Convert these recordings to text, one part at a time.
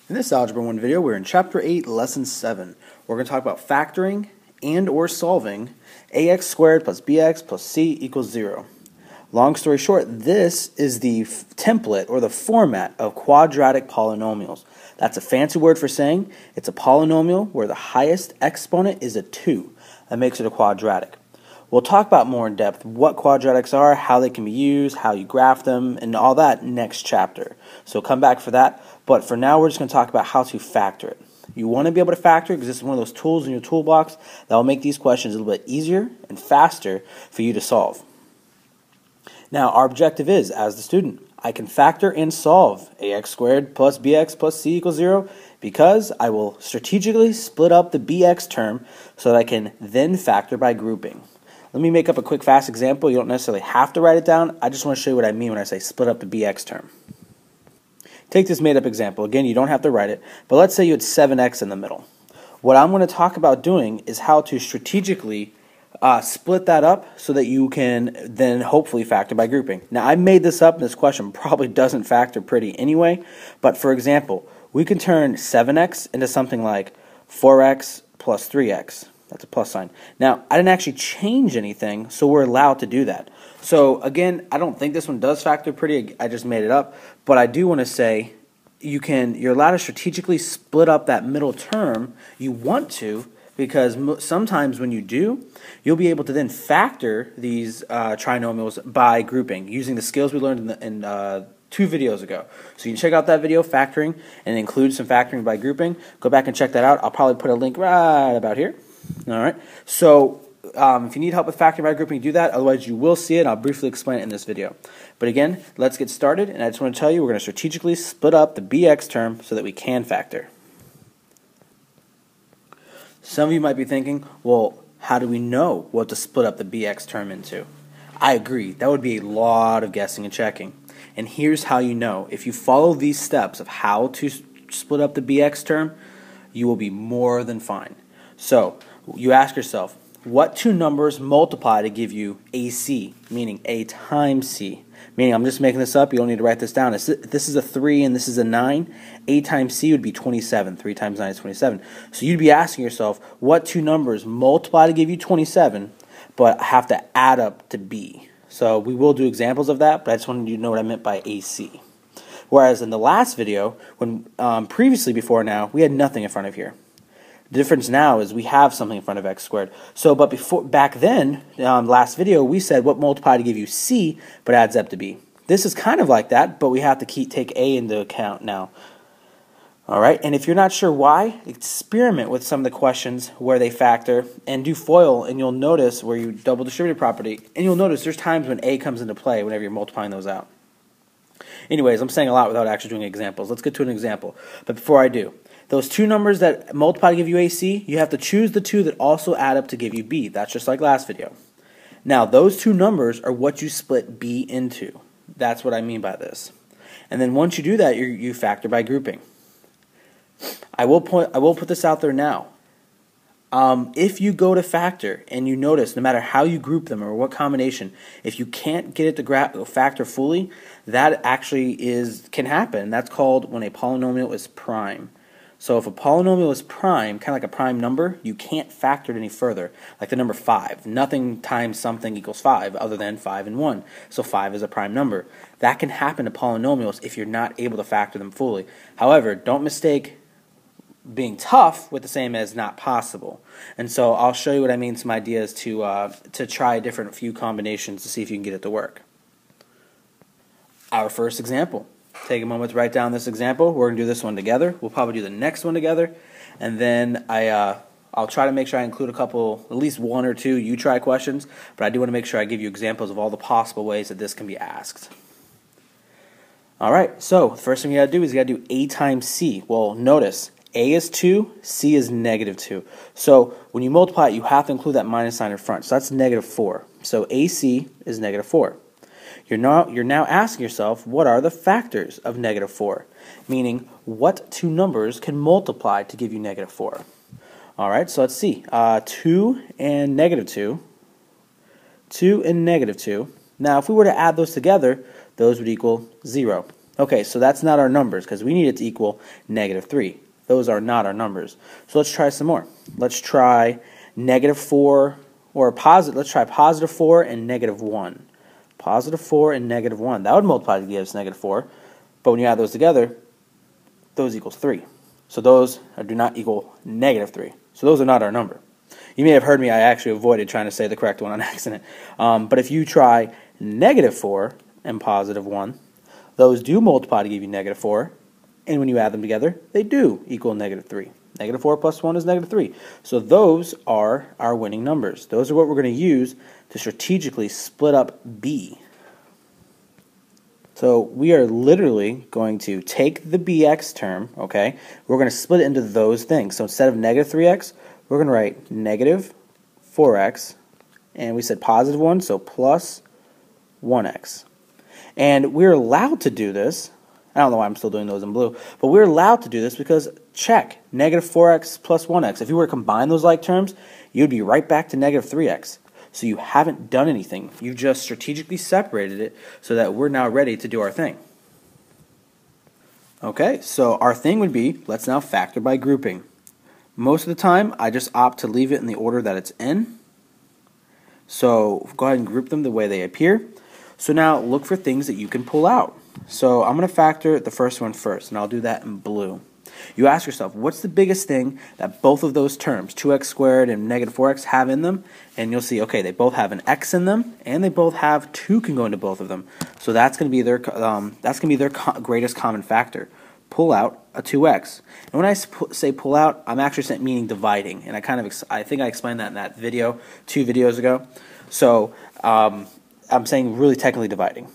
In this Algebra 1 video, we're in Chapter 8, Lesson 7. We're going to talk about factoring and or solving ax squared plus bx plus c equals 0. Long story short, this is the template or the format of quadratic polynomials. That's a fancy word for saying it's a polynomial where the highest exponent is a 2. That makes it a quadratic. We'll talk about more in depth what quadratics are, how they can be used, how you graph them, and all that next chapter. So come back for that. But for now, we're just going to talk about how to factor it. You want to be able to factor because this is one of those tools in your toolbox that will make these questions a little bit easier and faster for you to solve. Now, our objective is, as the student, I can factor and solve ax squared plus bx plus c equals 0 because I will strategically split up the bx term so that I can then factor by grouping. Let me make up a quick, fast example. You don't necessarily have to write it down. I just want to show you what I mean when I say split up the bx term. Take this made-up example. Again, you don't have to write it, but let's say you had 7x in the middle. What I'm going to talk about doing is how to strategically split that up so that you can then hopefully factor by grouping. Now, I made this up, and this question probably doesn't factor pretty anyway, but for example, we can turn 7x into something like 4x plus 3x. That's a plus sign. Now, I didn't actually change anything, so we're allowed to do that. So, again, I don't think this one does factor pretty. I just made it up. But I do want to say you're allowed to strategically split up that middle term. You want to, because sometimes when you do, you'll be able to then factor these trinomials by grouping using the skills we learned in 2 videos ago. So you can check out that video, factoring, and include some factoring by grouping. Go back and check that out. I'll probably put a link right about here. All right. So if you need help with factoring by grouping, do that. Otherwise, you will see it. I'll briefly explain it in this video. But again, let's get started. And I just want to tell you, we're going to strategically split up the bx term so that we can factor. Some of you might be thinking, well, how do we know what to split up the bx term into? I agree. That would be a lot of guessing and checking. And here's how you know. If you follow these steps of how to split up the bx term, you will be more than fine. So you ask yourself, what two numbers multiply to give you AC, meaning A times C? Meaning, I'm just making this up, you don't need to write this down. If this is a 3 and this is a 9, A times C would be 27. 3 times 9 is 27. So you'd be asking yourself, what two numbers multiply to give you 27, but have to add up to B? So we will do examples of that, but I just wanted you to know what I meant by AC. Whereas in the last video, when previously before now, we had nothing in front of here. The difference now is we have something in front of x squared. So, but back then, last video, we said what multiply to give you c, but adds up to b. This is kind of like that, but we have to take a into account now. All right, and if you're not sure why, experiment with some of the questions where they factor and do FOIL, and you'll notice where you double distributive property, and you'll notice there's times when a comes into play whenever you're multiplying those out. Anyways, I'm saying a lot without actually doing examples. Let's get to an example. But before I do, those two numbers that multiply to give you AC, you have to choose the two that also add up to give you B. That's just like last video. Now, those two numbers are what you split B into. That's what I mean by this. And then once you do that, you factor by grouping. I will put this out there now. If you go to factor and you notice, no matter how you group them or what combination, if you can't get it to factor fully, that actually can happen. That's called when a polynomial is prime. So if a polynomial is prime, kind of like a prime number, you can't factor it any further. Like the number 5. Nothing times something equals 5 other than 5 and 1. So 5 is a prime number. That can happen to polynomials if you're not able to factor them fully. However, don't mistake being tough with the same as not possible. And so I'll show you what I mean, some ideas to try different few combinations to see if you can get it to work. Our first example. Take a moment to write down this example. We're going to do this one together. We'll probably do the next one together. And then I'll try to make sure I include a couple, at least 1 or 2 you try questions. But I do want to make sure I give you examples of all the possible ways that this can be asked. Alright, so the first thing you got to do is you got to do A times C. Well, notice, A is 2, C is negative 2. So when you multiply it, you have to include that minus sign in front. So that's negative 4. So AC is negative 4. You're now asking yourself, what are the factors of negative 4? Meaning, what two numbers can multiply to give you negative 4? Alright, so let's see. 2 and negative 2. 2 and negative 2. Now, if we were to add those together, those would equal 0. Okay, so that's not our numbers because we need it to equal -3. Those are not our numbers. So let's try some more. Let's try -4 or positive. Let's try +4 and -1. +4 and -1. That would multiply to give us -4. But when you add those together, those equals 3. So those do not equal -3. So those are not our number. You may have heard me, I actually avoided trying to say the correct one on accident. But if you try -4 and +1, those do multiply to give you -4. And when you add them together, they do equal -3. -4 plus 1 is -3. So those are our winning numbers. Those are what we're going to use to strategically split up B. So we are literally going to take the bx term, okay? We're going to split it into those things. So instead of -3x, we're going to write -4x, and we said +1, so plus 1x. And we're allowed to do this. I don't know why I'm still doing those in blue, but we're allowed to do this because, check, -4x plus 1x. If you were to combine those like terms, you'd be right back to -3x. So you haven't done anything. You've just strategically separated it so that we're now ready to do our thing. Okay, so our thing would be, let's now factor by grouping. Most of the time, I just opt to leave it in the order that it's in. So go ahead and group them the way they appear. So now look for things that you can pull out. So I'm going to factor the first one first, and I'll do that in blue. You ask yourself, what's the biggest thing that both of those terms, 2x squared and -4x, have in them? And you'll see, okay, they both have an x in them, and they both have 2 can go into both of them. So that's going to be their greatest common factor. Pull out a 2x. And when I say pull out, I'm actually meaning dividing, and I think I explained that in that video 2 videos ago. So I'm saying really technically dividing.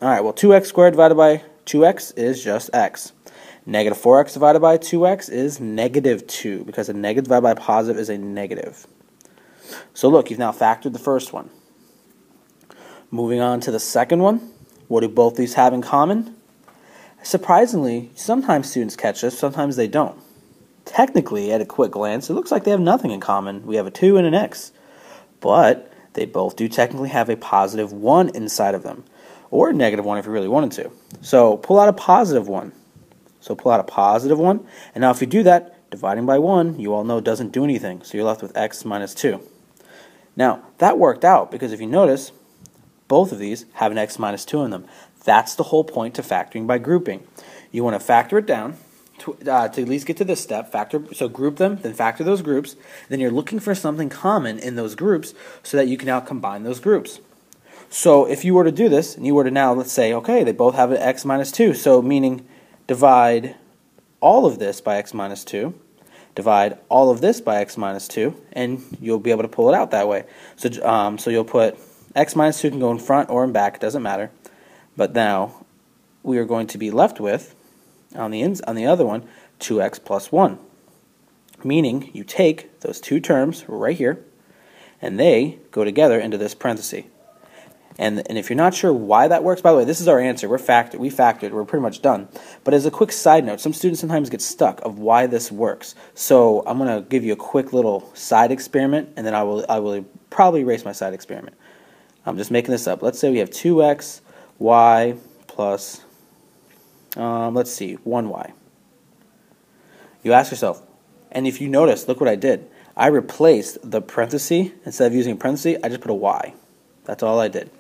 All right, well, 2x squared divided by 2x is just x. -4x divided by 2x is -2, because a negative divided by a positive is a negative. So look, you've now factored the first one. Moving on to the second one, what do both these have in common? Surprisingly, sometimes students catch this, sometimes they don't. Technically, at a quick glance, it looks like they have nothing in common. We have a 2 and an x. But they both do technically have a +1 inside of them, or a -1 if you really wanted to. So pull out a +1. So pull out a +1, and now if you do that, dividing by 1, you all know doesn't do anything, so you're left with x minus 2. Now, that worked out, because if you notice, both of these have an x minus 2 in them. That's the whole point to factoring by grouping. You want to factor it down to at least get to this step, so group them, then factor those groups, then you're looking for something common in those groups so that you can now combine those groups. So if you were to do this, and you were to now, let's say, okay, they both have an x minus 2, so meaning divide all of this by x minus 2, divide all of this by x minus 2, and you'll be able to pull it out that way. So you'll put x minus 2 can go in front or in back, it doesn't matter. But now we are going to be left with, on the other one, 2x plus 1. Meaning you take those two terms right here, and they go together into this parenthesis. And if you're not sure why that works, by the way, this is our answer. We factored. We're pretty much done. But as a quick side note, some students sometimes get stuck of why this works. So I'm going to give you a quick little side experiment, and then I will probably erase my side experiment. I'm just making this up. Let's say we have 2x, y plus, let's see, 1y. You ask yourself, and if you notice, look what I did. I replaced the parenthesis. Instead of using a parenthesis, I just put a y. That's all I did.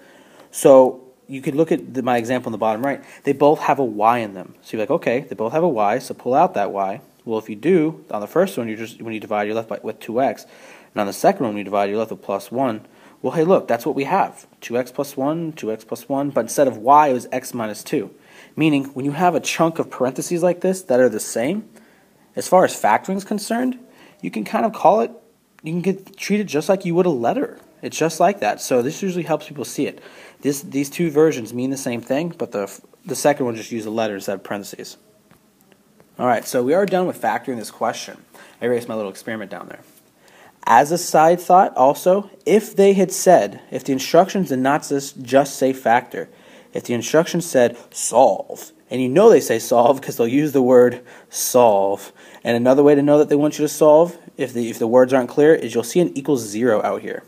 So you could look at my example on the bottom right. They both have a y in them. So you're like, okay, they both have a y, so pull out that y. Well, if you do, on the first one, when you divide, you're left with 2x. And on the second one, when you divide, you're left with plus 1. Well, hey, look, that's what we have. 2x plus 1, 2x plus 1. But instead of y, it was x minus 2. Meaning, when you have a chunk of parentheses like this that are the same, as far as factoring is concerned, you can kind of call it, you can treat it just like you would a letter. It's just like that. So this usually helps people see it. These two versions mean the same thing, but the second one just uses a letter instead of parentheses. Alright, so we are done with factoring this question. I erased my little experiment down there. As a side thought, also, if the instructions did not just say factor, if the instructions said solve, and you know they say solve because they'll use the word solve, and another way to know that they want you to solve, if the words aren't clear, is you'll see an equals 0 out here.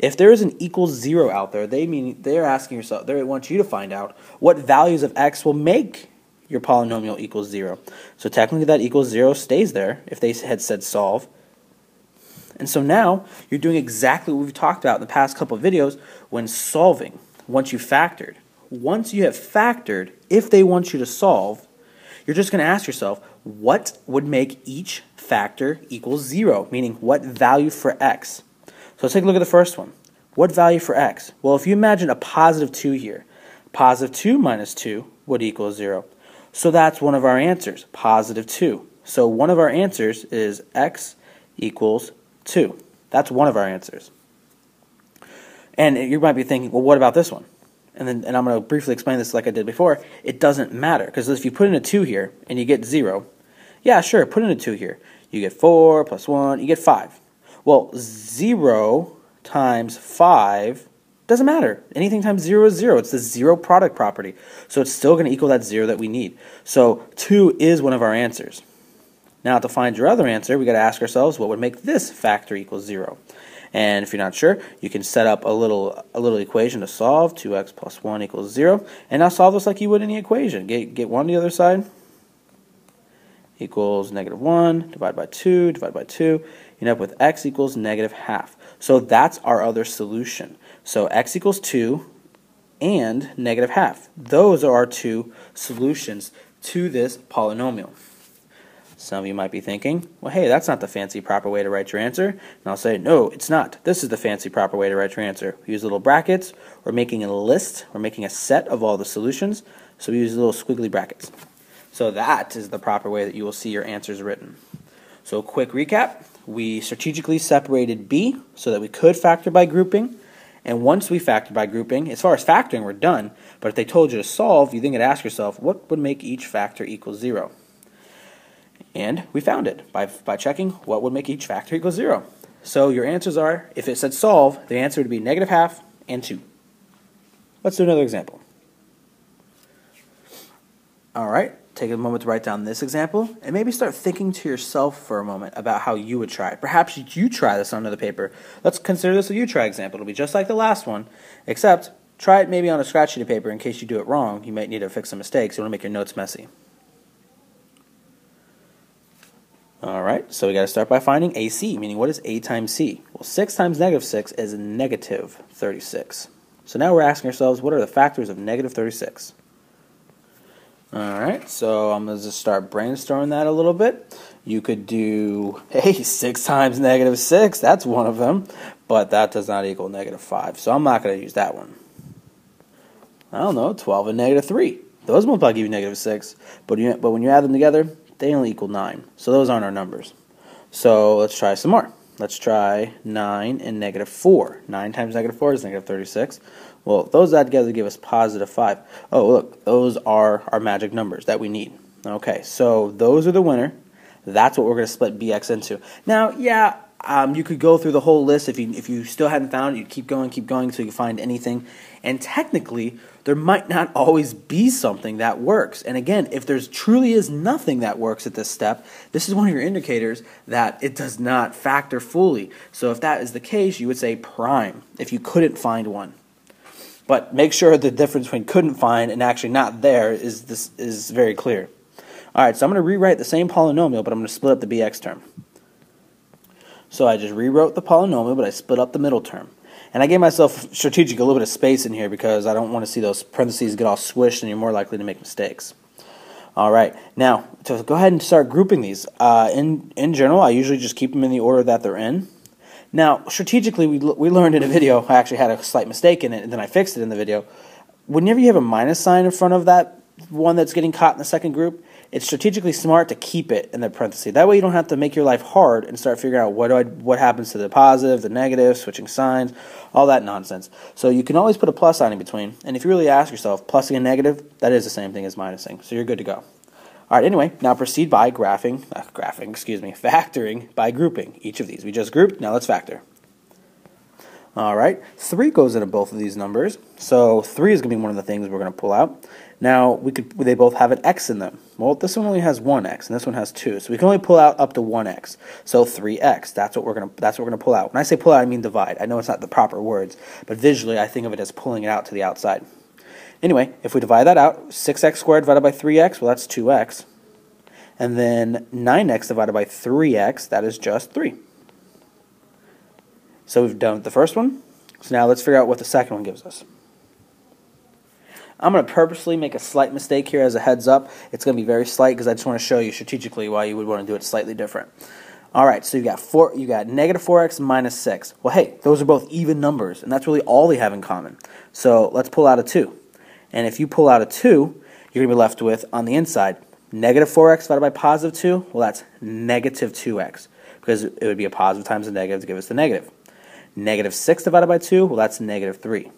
If there is an equals 0 out there, they're asking yourself, they want you to find out what values of x will make your polynomial equals 0. So technically that equals 0 stays there if they had said solve. And so now you're doing exactly what we've talked about in the past couple of videos when solving, once you factored. Once you have factored, if they want you to solve, you're just going to ask yourself, what would make each factor equal 0? Meaning, what value for x? So let's take a look at the first one. What value for x? Well, if you imagine a positive 2 here, positive 2 minus 2 would equal 0. So that's one of our answers, positive 2. So one of our answers is x equals 2. That's one of our answers. And you might be thinking, well, what about this one? And I'm going to briefly explain this like I did before. It doesn't matter, because if you put in a 2 here and you get 0, yeah, sure, put in a 2 here. You get 4 plus 1, you get 5. Well, 0 times 5 doesn't matter. Anything times 0 is 0. It's the zero product property. So it's still going to equal that 0 that we need. So 2 is one of our answers. Now to find your other answer, we got to ask ourselves, what would make this factor equal 0? And if you're not sure, you can set up a little equation to solve. 2x plus 1 equals 0. And now solve this like you would any equation. Get 1 to the other side. Equals negative 1, divide by 2, divide by 2. You end up with x equals negative half. So that's our other solution. So x equals 2 and negative half. Those are our two solutions to this polynomial. Some of you might be thinking, well, hey, that's not the fancy proper way to write your answer. And I'll say, no, it's not. This is the fancy proper way to write your answer. We use little brackets. We're making a list. We're making a set of all the solutions. So we use little squiggly brackets. So that is the proper way that you will see your answers written. So quick recap. We strategically separated B so that we could factor by grouping. And once we factor by grouping, as far as factoring, we're done. But if they told you to solve, you then got to ask yourself, what would make each factor equal 0? And we found it by checking what would make each factor equal 0. So your answers are, if it said solve, the answer would be negative half and 2. Let's do another example. All right, take a moment to write down this example and maybe start thinking to yourself for a moment about how you would try it. Perhaps you try this on another paper. Let's consider this a you try example. It'll be just like the last one, except try it maybe on a scratch sheet of paper in case you do it wrong. You might need to fix some mistakes. You want to make your notes messy. All right, so we got to start by finding AC, meaning what is A times C? Well, 6 times negative 6 is negative 36. So now we're asking ourselves, what are the factors of negative 36? All right, so I'm going to just start brainstorming that a little bit. You could do, hey, 6 times negative 6, that's one of them, but that does not equal negative 5, so I'm not going to use that one. I don't know, 12 and negative 3. Those multiply give you negative 6, but when you add them together, they only equal 9. So those aren't our numbers. So let's try some more. Let's try 9 and negative 4. 9 times negative 4 is negative 36. Well, those add together give us positive 5. Oh, look, those are our magic numbers that we need. Okay, so those are the winner. That's what we're going to split BX into. Now, yeah, you could go through the whole list. If you still hadn't found it, you'd keep going so you can find anything. And technically, there might not always be something that works. And again, if there truly is nothing that works at this step, this is one of your indicators that it does not factor fully. So if that is the case, you would say prime if you couldn't find one. But make sure the difference between couldn't find and actually not there is very clear. All right, so I'm going to rewrite the same polynomial, but I'm going to split up the BX term. So I just rewrote the polynomial, but I split up the middle term. And I gave myself strategic a little bit of space in here because I don't want to see those parentheses get all squished and you're more likely to make mistakes. All right, now to go ahead and start grouping these. In general, I usually just keep them in the order that they're in. Now, strategically, we learned in a video, I actually had a slight mistake in it, and then I fixed it in the video. Whenever you have a minus sign in front of that one that's getting caught in the second group, it's strategically smart to keep it in the parentheses. That way you don't have to make your life hard and start figuring out what happens to the positive, the negative, switching signs, all that nonsense. So you can always put a plus sign in between, and if you really ask yourself, plusing and negative, that is the same thing as minusing, so you're good to go. All right, anyway, now proceed by factoring by grouping each of these. We just grouped, now let's factor. All right, 3 goes into both of these numbers, so 3 is going to be one of the things we're going to pull out. Now, they both have an x in them. Well, this one only has one x, and this one has two, so we can only pull out up to one x. So 3x, that's what we're gonna pull out. When I say pull out, I mean divide. I know it's not the proper words, but visually I think of it as pulling it out to the outside. Anyway, if we divide that out, 6x squared divided by 3x, well, that's 2x. And then 9x divided by 3x, that is just 3. So we've done the first one. So now let's figure out what the second one gives us. I'm going to purposely make a slight mistake here as a heads up. It's going to be very slight because I just want to show you strategically why you would want to do it slightly different. All right, so you got negative 4x minus 6. Well, hey, those are both even numbers, and that's really all they have in common. So let's pull out a 2. And if you pull out a 2, you're going to be left with, on the inside, negative 4x divided by positive 2. Well, that's negative 2x because it would be a positive times a negative to give us the negative. Negative 6 divided by 2, well, that's negative 3.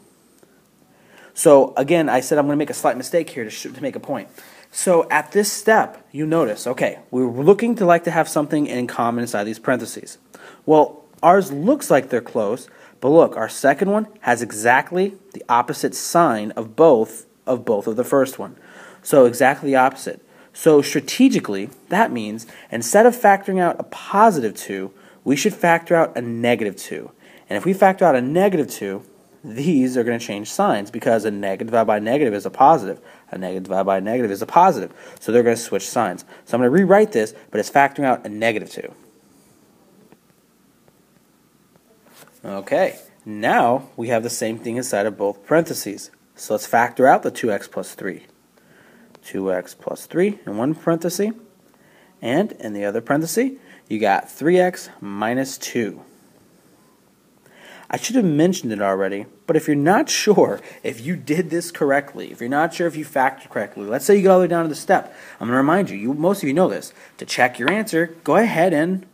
So, again, I said I'm going to make a slight mistake here to make a point. So, at this step, you notice, okay, we're looking to like to have something in common inside these parentheses. Well, ours looks like they're close, but look, our second one has exactly the opposite sign of both of the first one. So, exactly the opposite. So, strategically, that means instead of factoring out a positive 2, we should factor out a negative 2. And if we factor out a negative 2, these are going to change signs because a negative divided by a negative is a positive. A negative divided by a negative is a positive. So they're going to switch signs. So I'm going to rewrite this, but it's factoring out a negative 2. Okay, now we have the same thing inside of both parentheses. So let's factor out the 2x plus 3. 2x plus 3 in one parenthesis. And in the other parenthesis, you got 3x minus 2. I should have mentioned it already, but if you're not sure if you did this correctly, if you're not sure if you factored correctly, let's say you get all the way down to the step. I'm going to remind you, most of you know this, to check your answer, go ahead and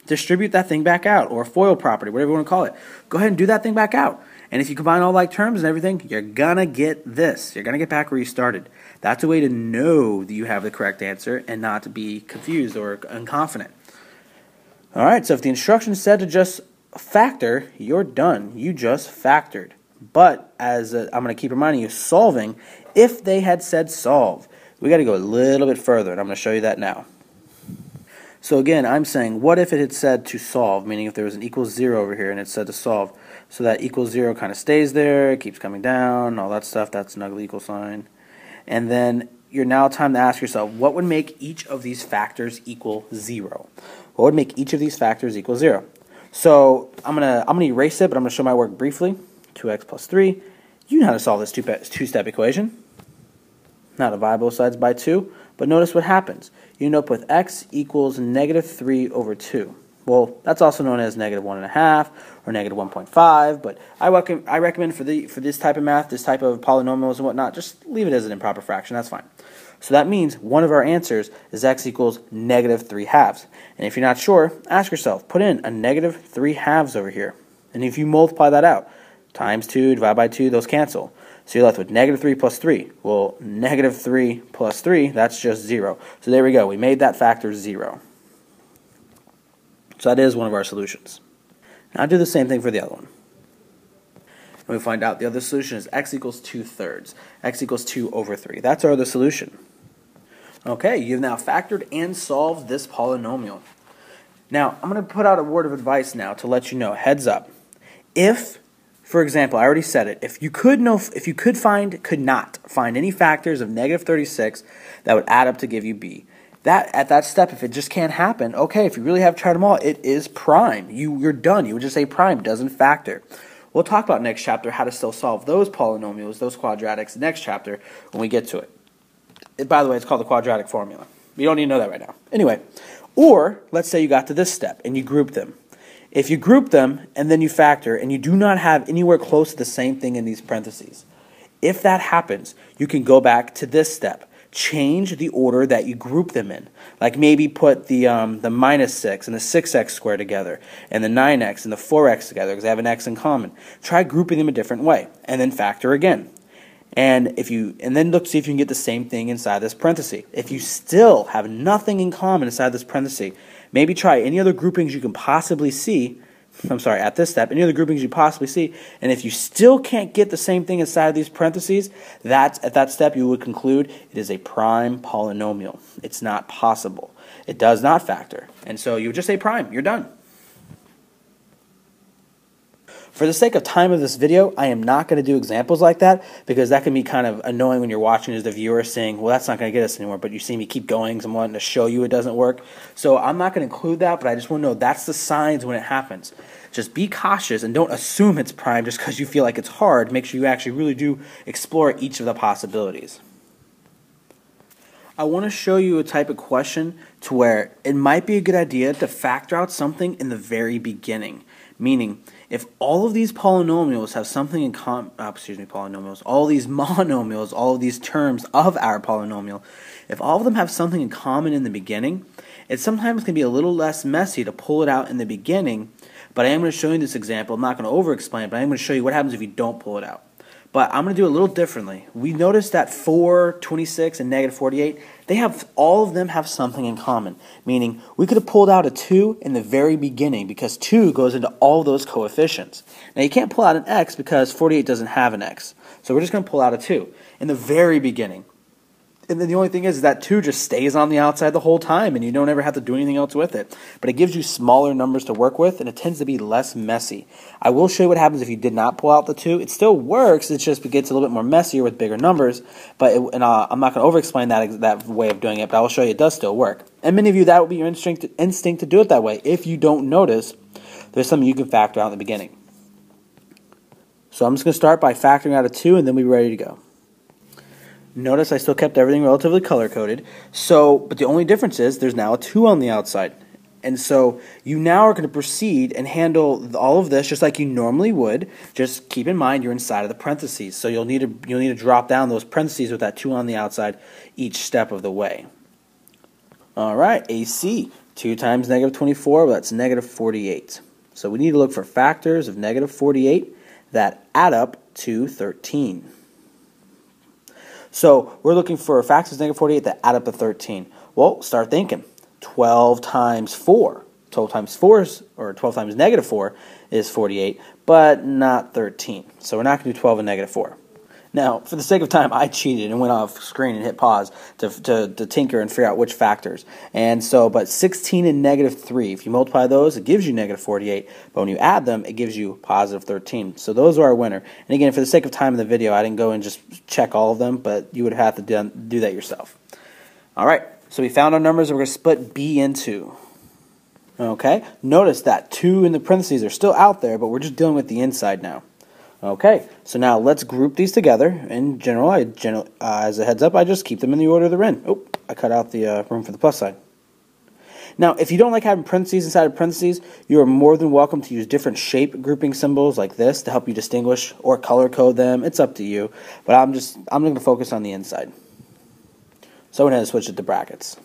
distribute that thing back out, or FOIL property, whatever you want to call it. Go ahead and do that thing back out. And if you combine all like terms and everything, you're going to get this. You're going to get back where you started. That's a way to know that you have the correct answer and not to be confused or unconfident. All right, so if the instruction said to just factor, you're done. You just factored. But as I'm going to keep reminding you, solving, if they had said solve, we got to go a little bit further, and I'm going to show you that now. So again, I'm saying, what if it had said to solve, meaning if there was an equals 0 over here and it said to solve, so that equals 0 kind of stays there, it keeps coming down, all that stuff, that's an ugly equal sign. And then you're now time to ask yourself, what would make each of these factors equal 0? What would make each of these factors equal 0? So I'm gonna erase it, but I'm gonna show my work briefly. 2x plus 3. You know how to solve this two-step equation. Now divide both sides by 2, but notice what happens. You end up with x equals negative 3 over 2. Well, that's also known as negative 1.5 or negative 1.5, but I recommend for this type of math, this type of polynomials and whatnot, just leave it as an improper fraction. That's fine. So that means one of our answers is x equals negative 3/2. And if you're not sure, ask yourself, put in a negative 3/2 over here. And if you multiply that out, times 2, divide by 2, those cancel. So you're left with negative 3 plus 3. Well, negative 3 plus 3, that's just 0. So there we go. We made that factor 0. So that is one of our solutions. Now do the same thing for the other one. And we find out the other solution is x equals 2/3. X equals 2 over 3. That's our other solution. Okay, you've now factored and solved this polynomial. Now, I'm going to put out a word of advice now to let you know, heads up. If, for example, I already said it, if you could not find any factors of negative 36 that would add up to give you b, at that step, if it just can't happen, okay, if you really have tried them all, it is prime. You're done. You would just say prime doesn't factor. We'll talk about next chapter how to still solve those polynomials, those quadratics, next chapter when we get to it. By the way, it's called the quadratic formula. You don't need to know that right now. Anyway, or let's say you got to this step and you group them. If you group them and then you factor and you do not have anywhere close to the same thing in these parentheses, if that happens, you can go back to this step. Change the order that you group them in. Like maybe put the minus 6 and the 6x squared together and the 9x and the 4x together because they have an x in common. Try grouping them a different way and then factor again. And then look to see if you can get the same thing inside this parenthesis. If you still have nothing in common inside this parenthesis, maybe try any other groupings you can possibly see at this step, any of the groupings you possibly see, and if you still can't get the same thing inside of these parentheses, at that step you would conclude it is a prime polynomial. It's not possible. It does not factor. And so you would just say prime. You're done. For the sake of time of this video, I am not going to do examples like that because that can be kind of annoying when you're watching as the viewer saying, well, that's not going to get us anywhere, but you see me keep going because I'm wanting to show you it doesn't work. So I'm not going to include that, but I just want to know that's the signs when it happens. Just be cautious and don't assume it's prime just because you feel like it's hard. Make sure you actually really do explore each of the possibilities. I want to show you a type of question to where it might be a good idea to factor out something in the very beginning. Meaning, if all of these polynomials have something in common, all these monomials, all of these terms of our polynomial, if all of them have something in common in the beginning, it sometimes can be a little less messy to pull it out in the beginning, but I am going to show you this example. I'm not going to over-explain it, but I'm going to show you what happens if you don't pull it out. But I'm going to do it a little differently. We noticed that 4, 26, and negative 48, all of them have something in common. Meaning, we could have pulled out a 2 in the very beginning because 2 goes into all those coefficients. Now, you can't pull out an x because 48 doesn't have an x. So we're just going to pull out a 2 in the very beginning. And then the only thing is that 2 just stays on the outside the whole time, and you don't ever have to do anything else with it. But it gives you smaller numbers to work with, and it tends to be less messy. I will show you what happens if you did not pull out the 2. It still works, it just gets a little bit more messier with bigger numbers. But I'm not going to over-explain that way of doing it, but I will show you it does still work. And many of you, that would be your instinct to do it that way. If you don't notice, there's something you can factor out in the beginning. So I'm just going to start by factoring out a 2, and then we'll be ready to go. Notice I still kept everything relatively color-coded. But the only difference is there's now a 2 on the outside. And so you now are going to proceed and handle all of this just like you normally would. Just keep in mind you're inside of the parentheses. So you'll need to drop down those parentheses with that 2 on the outside each step of the way. All right, AC. 2 times negative 24, well, that's negative 48. So we need to look for factors of negative 48 that add up to 13. So we're looking for factors of negative 48 that add up to 13. Well, start thinking. 12 times 4. 12 times negative 4 is 48, but not 13. So we're not going to do 12 and negative 4. Now, for the sake of time, I cheated and went off screen and hit pause to tinker and figure out which factors. And so, but 16 and negative 3, if you multiply those, it gives you negative 48. But when you add them, it gives you positive 13. So those are our winner. And again, for the sake of time in the video, I didn't go and just check all of them, but you would have to do that yourself. All right, so we found our numbers that we're going to split B into. Okay, notice that 2 in the parentheses are still out there, but we're just dealing with the inside now. Okay, so now let's group these together. In general, as a heads up, I just keep them in the order they're in. Oh, I cut out the room for the plus sign. Now, if you don't like having parentheses inside of parentheses, you are more than welcome to use different shape grouping symbols like this to help you distinguish or color code them. It's up to you, but I'm going to focus on the inside. So I'm going to switch it to brackets.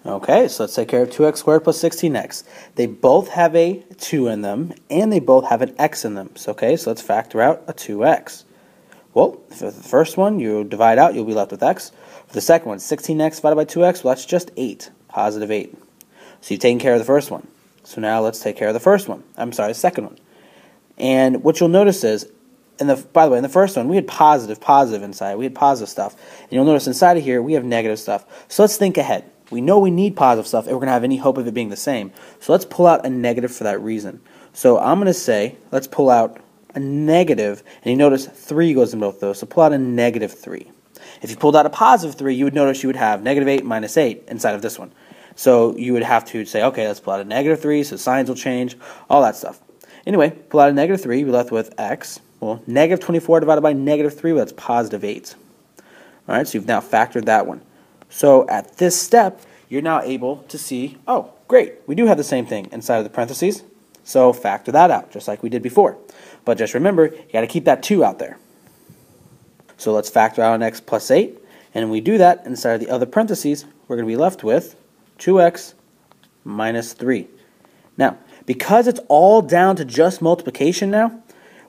Okay, so let's take care of 2x squared plus 16x. They both have a 2 in them, and they both have an x in them. So let's factor out a 2x. Well, for the first one, you divide out, you'll be left with x. For the second one, 16x divided by 2x, well, that's just 8, positive 8. So you've taken care of the first one. So now let's take care of the second one. And what you'll notice is, by the way, in the first one, we had positive inside. We had positive stuff. And you'll notice inside of here, we have negative stuff. So let's think ahead. We know we need positive stuff if we're going to have any hope of it being the same. So let's pull out a negative for that reason. So I'm going to say, let's pull out a negative, and you notice 3 goes in both those. So pull out a negative 3. If you pulled out a positive 3, you would notice you would have negative 8 minus 8 inside of this one. So you would have to say, okay, let's pull out a negative 3, so signs will change, all that stuff. Anyway, pull out a negative 3, you're left with x. Well, negative 24 divided by negative 3, well, that's positive 8. All right, so you've now factored that one. So at this step, you're now able to see, oh, great, we do have the same thing inside of the parentheses. So factor that out, just like we did before. But just remember, you got to keep that 2 out there. So let's factor out an x plus 8. And when we do that inside of the other parentheses, we're going to be left with 2x minus 3. Now, because it's all down to just multiplication now,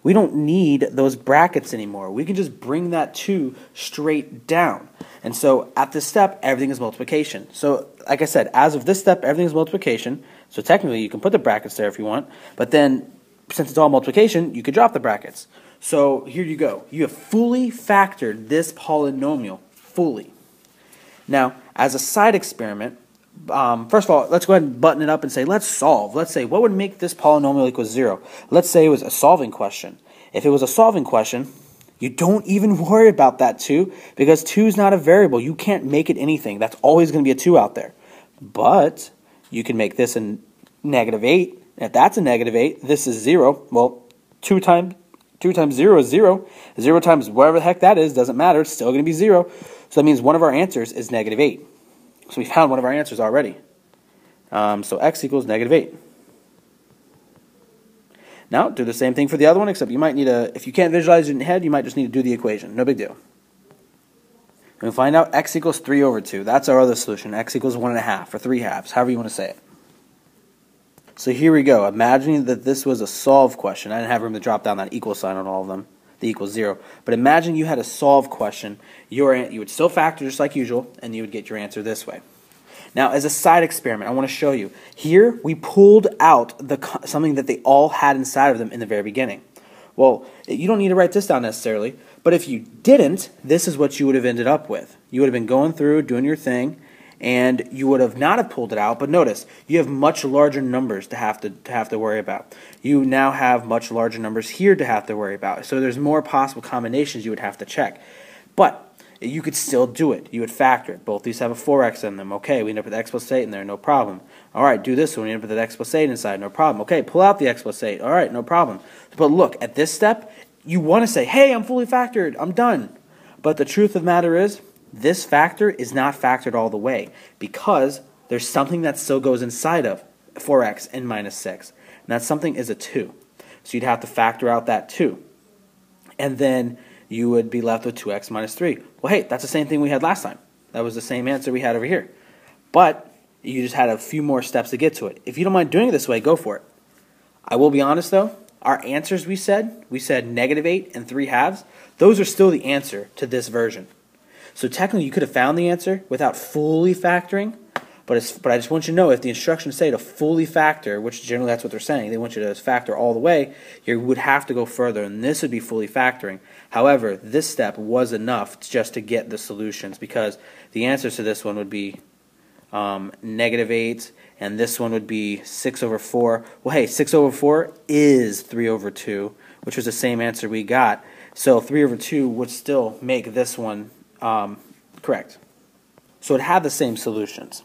we don't need those brackets anymore. We can just bring that 2 straight down. And so at this step, everything is multiplication. So like I said, as of this step, everything is multiplication. So technically, you can put the brackets there if you want. But then, since it's all multiplication, you could drop the brackets. So here you go. You have fully factored this polynomial, fully. Now, as a side experiment, first of all, let's go ahead and button it up and say, let's solve. Let's say, what would make this polynomial equal 0? Let's say it was a solving question. If it was a solving question, you don't even worry about that 2, because 2 is not a variable. You can't make it anything. That's always going to be a 2 out there. But you can make this a -8. If that's a -8, this is 0. Well, 2 times 0 is 0. 0 times whatever the heck that is, doesn't matter. It's still going to be 0. So that means one of our answers is -8. So we found one of our answers already. So x equals -8. Now, do the same thing for the other one, except you might need if you can't visualize it in your head, you might just need to do the equation. No big deal. And we find out x equals 3/2. That's our other solution. X equals 1.5 or 3/2, however you want to say it. So here we go. Imagining that this was a solve question. I didn't have room to drop down that equal sign on all of them. The equals 0. But imagine you had a solve question. You would still factor just like usual, and you would get your answer this way. Now, as a side experiment, I want to show you. Here, we pulled out something that they all had inside of them in the very beginning. Well, you don't need to write this down necessarily, but if you didn't, this is what you would have ended up with. You would have been going through, doing your thing, and you would have not have pulled it out, but notice, you have much larger numbers to have to worry about. You now have much larger numbers here to have to worry about. So there's more possible combinations you would have to check. But you could still do it. You would factor it. Both these have a 4x in them. Okay, we end up with x plus 8 in there, no problem. All right, do this one. We end up with x plus 8 inside, no problem. Okay, pull out the x plus 8. All right, no problem. But look, at this step, you want to say, hey, I'm fully factored. I'm done. But the truth of the matter is, this factor is not factored all the way because there's something that still goes inside of 4x and minus 6. And that something is a 2. So you'd have to factor out that 2. And then you would be left with 2x minus 3. Well, hey, that's the same thing we had last time. That was the same answer we had over here. But you just had a few more steps to get to it. If you don't mind doing it this way, go for it. I will be honest, though. Our answers we said -8 and 3/2. Those are still the answer to this version. So technically, you could have found the answer without fully factoring. But I just want you to know, if the instructions say to fully factor, which generally that's what they're saying, they want you to factor all the way, you would have to go further, and this would be fully factoring. However, this step was enough just to get the solutions, because the answers to this one would be -8, and this one would be 6/4. Well, hey, 6/4 is 3/2, which was the same answer we got. So 3/2 would still make this one correct. So it had the same solutions.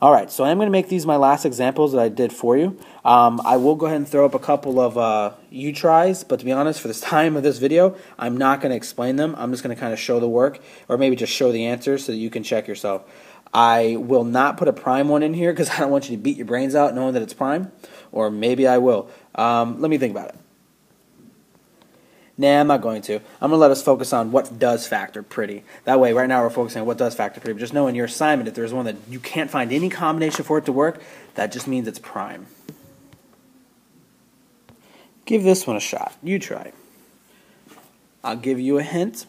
All right, so I'm going to make these my last examples that I did for you. I will go ahead and throw up a couple of you tries, but to be honest, for this time of this video, I'm not going to explain them. I'm just going to kind of show the work, or maybe just show the answers so that you can check yourself. I will not put a prime one in here because I don't want you to beat your brains out knowing that it's prime, or maybe I will. Let me think about it. Nah, I'm not going to. I'm going to let us focus on what does factor pretty. That way, right now we're focusing on what does factor pretty. But just know in your assignment, if there's one that you can't find any combination for it to work, that just means it's prime. Give this one a shot. You try. I'll give you a hint.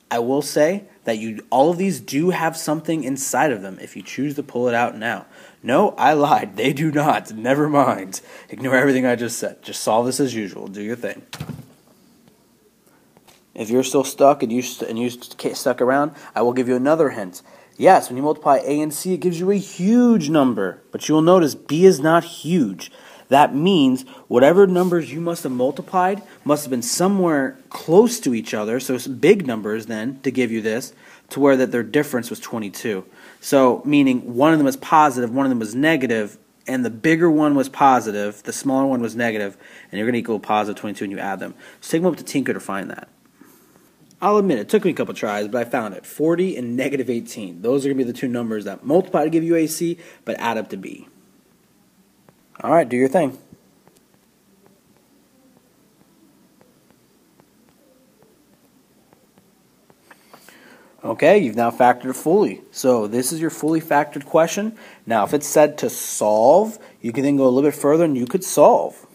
I will say that all of these do have something inside of them if you choose to pull it out now. No, I lied. They do not. Never mind. Ignore everything I just said. Just solve this as usual. Do your thing. If you're still stuck and you stuck around, I will give you another hint. Yes, when you multiply A and C, it gives you a huge number. But you will notice B is not huge. That means whatever numbers you must have multiplied must have been somewhere close to each other, so it's big numbers then to give you this, to where that their difference was 22. So meaning one of them was positive, one of them was negative, and the bigger one was positive, the smaller one was negative, and you're going to equal positive 22 and you add them. So take them up to Tinker to find that. I'll admit it took me a couple tries, but I found it. 40 and -18. Those are going to be the two numbers that multiply to give you AC, but add up to B. All right, do your thing. Okay, you've now factored fully. So this is your fully factored question. Now, if it's said to solve, you can then go a little bit further and you could solve.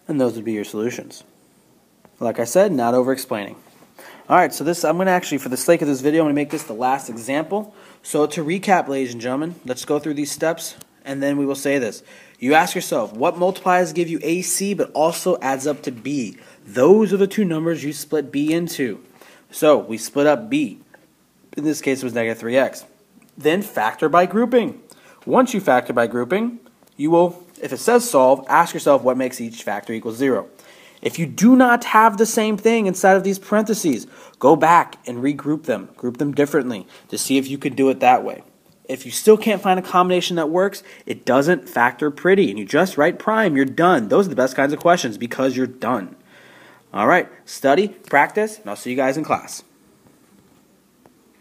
And those would be your solutions. Like I said, not over-explaining. Alright, so I'm going to actually, for the sake of this video, I'm going to make this the last example. So to recap, ladies and gentlemen, let's go through these steps, and then we will say this. You ask yourself, what multipliers give you AC but also adds up to B? Those are the two numbers you split B into. So we split up B. In this case, it was negative 3x. Then factor by grouping. Once you factor by grouping, you will, if it says solve, ask yourself what makes each factor equal 0. If you do not have the same thing inside of these parentheses, go back and regroup them. Group them differently to see if you could do it that way. If you still can't find a combination that works, it doesn't factor pretty, and you just write prime, you're done. Those are the best kinds of questions because you're done. All right, study, practice, and I'll see you guys in class.